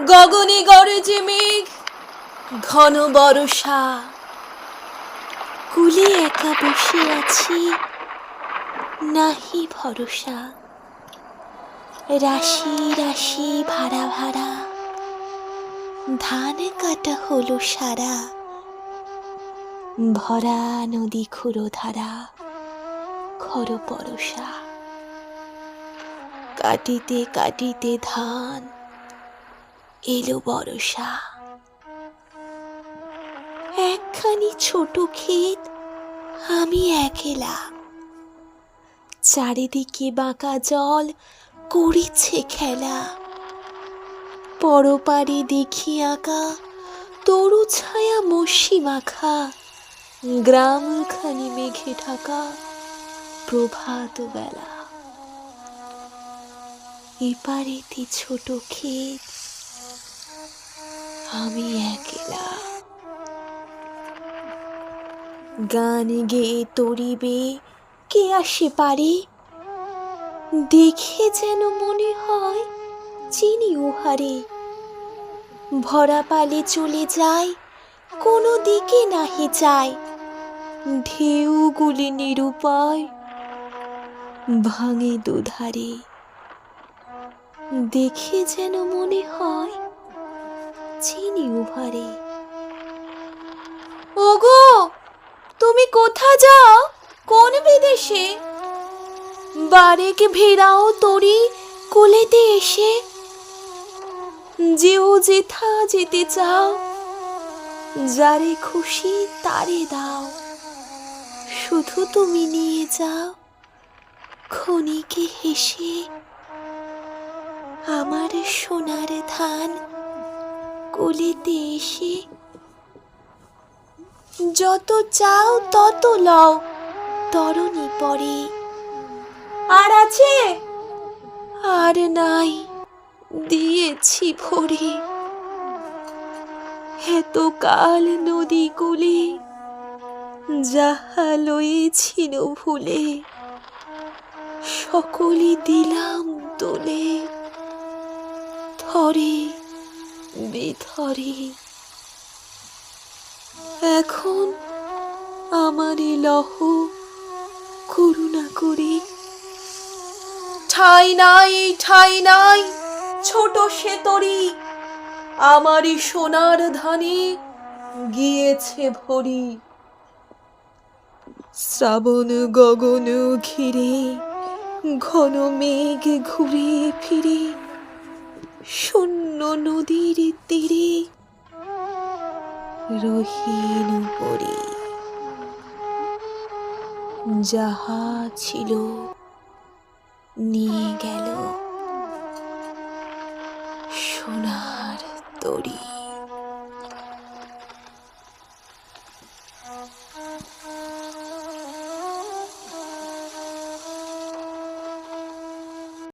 গগনে গরজে মেঘ, ঘন বরষা। কুলে একা বসে আছি, নাহি ভরসা। রাশি রাশি ভাড়া ভাড়া, ধান কাটা হলো সারা। ভরা নদী খুঁড়ো ধারা, খর পরশা। কাটিতে কাটিতে ধান, এলো বরষা। একখানি ছোট ক্ষেত, আমি একলা। চারিদিকে বাঁকা জল করিছে খেলা। পরপারে দেখি আঁকা, তরু ছায়া মসি মাখা। গ্রামখানি মেঘে ঢাকা, প্রভাত বেলা। এপারেতে ছোট ক্ষেত, আমি একলা। গান গেয়ে তরিবে কে আসে পারে, দেখে যেন মনে হয় চিনি উহারে। ভরা পালে চলে যায়, কোনো দিকে নাহি যায়। ঢেউগুলি নিরুপায়, ভাঙে দুধারে। দেখে যেন মনে হয় চিনি উহারে। ওগো, তুমি কোথা যাও, কোন বিদেশে? বারেক ভেরাও তরি কোলেতে এসে। যেও যেথা যেতে চাও, যারে খুশি তারে দাও। শুধু তুমি নিয়ে যাও, ক্ষণিকে হেসে। আমার সোনার ধান কোলেতে এসে। যত চাও তত লও, তরণী পরে। আর আছে? আর নাই, দিয়েছি ভরে। এতকাল নদী কূলে, যাহা লয়েছিল ভুলে। সকলই দিলাম তোলে, থরে বেথরে। এখন আমারে লহ করুণা করে। ঠাঁই নাই, ঠাঁই নাই, ছোট সে তরি। আমারই সোনার ধানে গিয়েছে ভরি। শ্রাবণ গগন ঘিরে, ঘন মেঘ ঘুরে ফিরে। শূন্য নদীর তীরে, রহিন পরি। যাহা ছিল নিয়ে গেল, সোনার তরি।